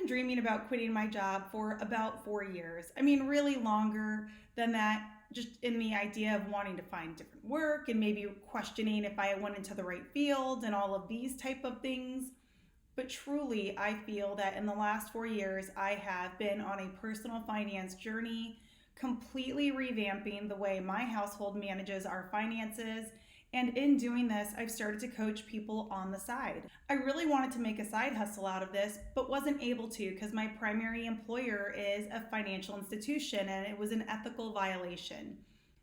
been dreaming about quitting my job for about 4 years. I mean, really longer than that, just in the idea of wanting to find different work and maybe questioning if I went into the right field and all of these type of things. But truly, I feel that in the last 4 years, I have been on a personal finance journey, completely revamping the way my household manages our finances. And in doing this, I've started to coach people on the side. I really wanted to make a side hustle out of this, but wasn't able to because my primary employer is a financial institution and it was an ethical violation.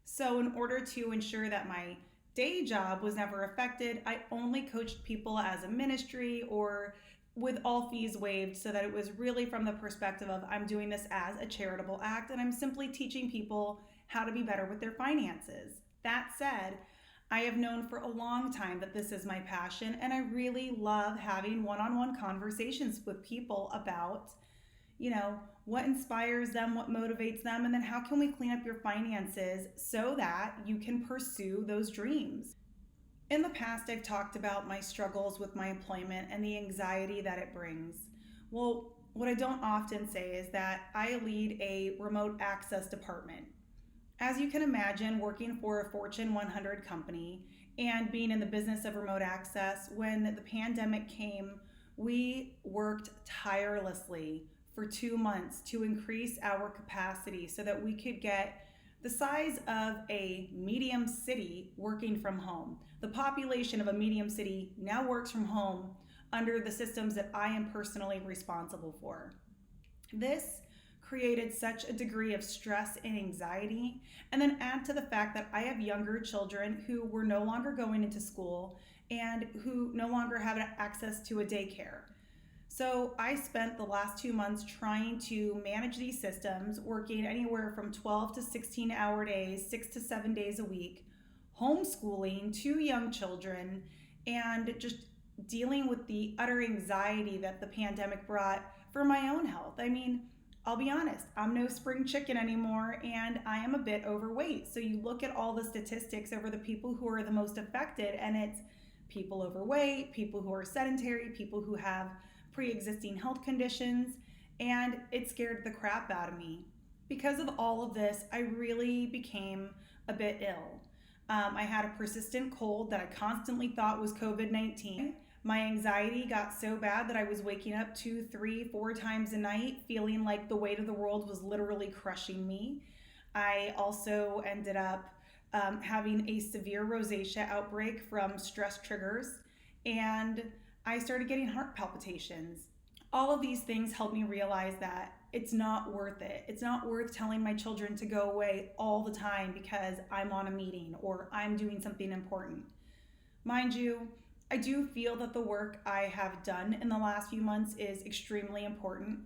So, in order to ensure that my day job was never affected, I only coached people as a ministry or with all fees waived, so that it was really from the perspective of I'm doing this as a charitable act and I'm simply teaching people how to be better with their finances. That said, I have known for a long time that this is my passion, and I really love having one-on-one conversations with people about, what inspires them, what motivates them, and then how can we clean up your finances so that you can pursue those dreams. In the past, I've talked about my struggles with my employment and the anxiety that it brings. Well, what I don't often say is that I lead a remote access department. As you can imagine, working for a Fortune 100 company and being in the business of remote access, when the pandemic came, we worked tirelessly for 2 months to increase our capacity so that we could get the size of a medium city working from home. The population of a medium city now works from home under the systems that I am personally responsible for. This created such a degree of stress and anxiety, and then add to the fact that I have younger children who were no longer going into school and who no longer have access to a daycare. So I spent the last 2 months trying to manage these systems, working anywhere from 12 to 16-hour days, 6 to 7 days a week, homeschooling 2 young children, and just dealing with the utter anxiety that the pandemic brought for my own health. I mean, I'll be honest, I'm no spring chicken anymore and I am a bit overweight. So you look at all the statistics over the people who are the most affected, and it's people overweight, people who are sedentary, people who have pre-existing health conditions, and it scared the crap out of me. Because of all of this, I really became a bit ill. I had a persistent cold that I constantly thought was COVID-19. My anxiety got so bad that I was waking up 2, 3, 4 times a night feeling like the weight of the world was literally crushing me. I also ended up having a severe rosacea outbreak from stress triggers, and I started getting heart palpitations. All of these things helped me realize that it's not worth it. It's not worth telling my children to go away all the time because I'm on a meeting or I'm doing something important. Mind you, I do feel that the work I have done in the last few months is extremely important.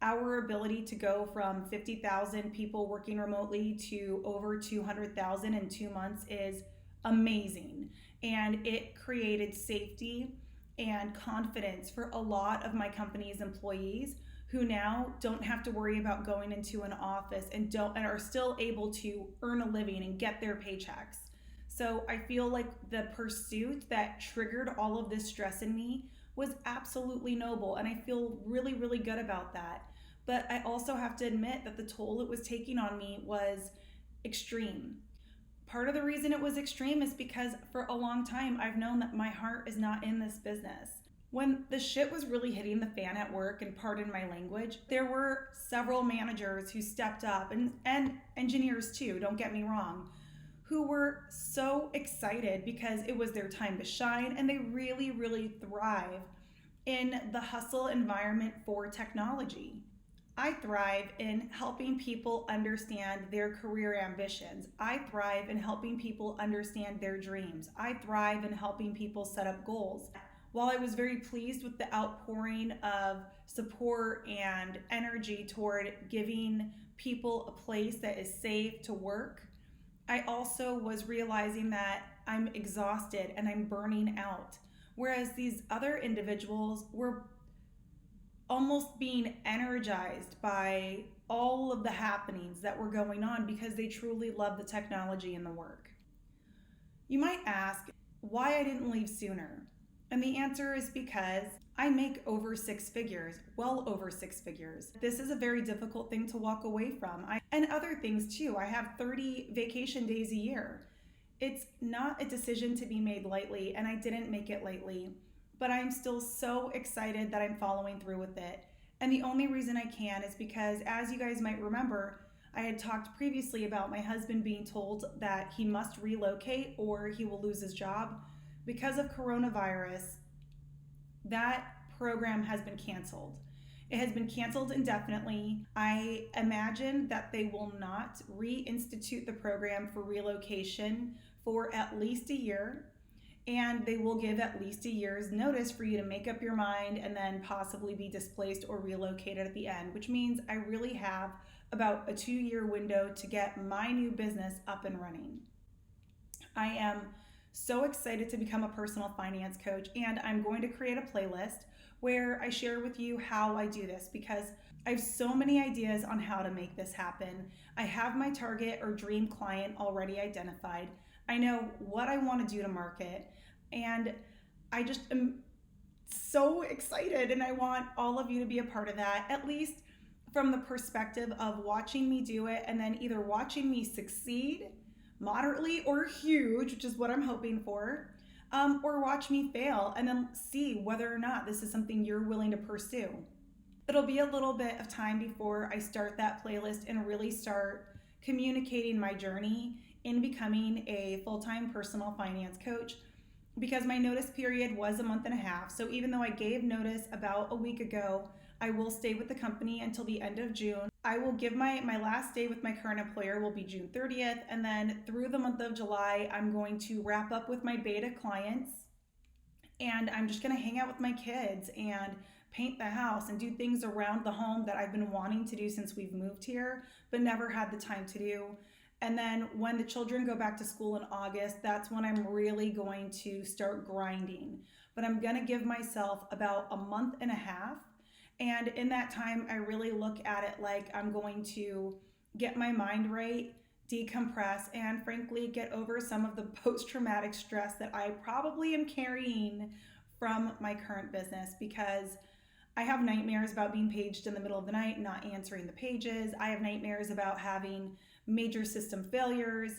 Our ability to go from 50,000 people working remotely to over 200,000 in 2 months is amazing. And it created safety and confidence for a lot of my company's employees who now don't have to worry about going into an office and are still able to earn a living and get their paychecks. So I feel like the pursuit that triggered all of this stress in me was absolutely noble, and I feel really, really good about that. But I also have to admit that the toll it was taking on me was extreme. Part of the reason it was extreme is because for a long time I've known that my heart is not in this business. When the shit was really hitting the fan at work, and pardon my language, there were several managers who stepped up, and engineers too, don't get me wrong, who were so excited because it was their time to shine, and they really, really thrive in the hustle environment for technology. I thrive in helping people understand their career ambitions. I thrive in helping people understand their dreams. I thrive in helping people set up goals. While I was very pleased with the outpouring of support and energy toward giving people a place that is safe to work, I also was realizing that I'm exhausted and I'm burning out. Whereas these other individuals were almost being energized by all of the happenings that were going on because they truly love the technology and the work. You might ask why I didn't leave sooner. And the answer is because I make over 6 figures, well over 6 figures. This is a very difficult thing to walk away from. And other things too. I have 30 vacation days a year. It's not a decision to be made lightly, and I didn't make it lightly, but I'm still so excited that I'm following through with it. And the only reason I can is because, as you guys might remember, I had talked previously about my husband being told that he must relocate or he will lose his job. Because of coronavirus, that program has been canceled. It has been canceled indefinitely. I imagine that they will not reinstitute the program for relocation for at least a year, and they will give at least a year's notice for you to make up your mind and then possibly be displaced or relocated at the end, which means I really have about a 2-year window to get my new business up and running. I am so excited to become a personal finance coach, and I'm going to create a playlist where I share with you how I do this because I have so many ideas on how to make this happen. I have my target or dream client already identified. I know what I want to do to market, and I just am so excited, and I want all of you to be a part of that, at least from the perspective of watching me do it and then either watching me succeed moderately or huge, which is what I'm hoping for, or watch me fail and then see whether or not this is something you're willing to pursue. It'll be a little bit of time before I start that playlist and really start communicating my journey in becoming a full-time personal finance coach, because my notice period was a month and a half. So even though I gave notice about a week ago, I will stay with the company until the end of June. I will give my last day with my current employer will be June 30th. And then through the month of July, I'm going to wrap up with my beta clients. And I'm just going to hang out with my kids and paint the house and do things around the home that I've been wanting to do since we've moved here, but never had the time to do. And then when the children go back to school in August, that's when I'm really going to start grinding. But I'm going to give myself about a month and a half. And in that time, I really look at it like I'm going to get my mind right, decompress, and frankly, get over some of the post-traumatic stress that I probably am carrying from my current business, because I have nightmares about being paged in the middle of the night and not answering the pages. I have nightmares about having major system failures.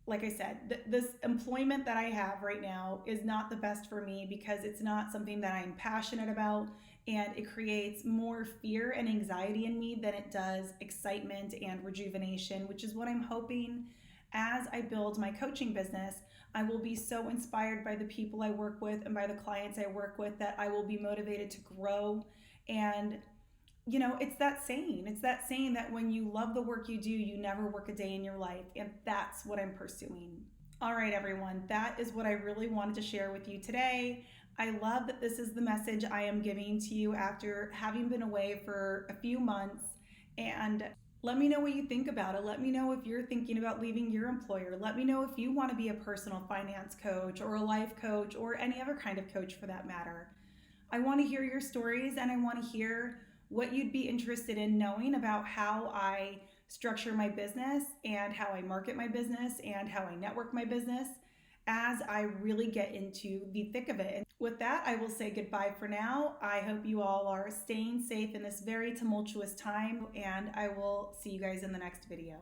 Like I said, this employment that I have right now is not the best for me because it's not something that I'm passionate about, and it creates more fear and anxiety in me than it does excitement and rejuvenation, which is what I'm hoping as I build my coaching business. I will be so inspired by the people I work with and by the clients I work with that I will be motivated to grow. And you know, it's that saying that when you love the work you do, you never work a day in your life. And that's what I'm pursuing. All right, everyone, that is what I really wanted to share with you today. I love that this is the message I am giving to you after having been away for a few months. And let me know what you think about it. Let me know if you're thinking about leaving your employer. Let me know if you want to be a personal finance coach or a life coach or any other kind of coach for that matter. I want to hear your stories, and I want to hear what you'd be interested in knowing about how I structure my business and how I market my business and how I network my business as I really get into the thick of it. And with that, I will say goodbye for now. I hope you all are staying safe in this very tumultuous time, and I will see you guys in the next video.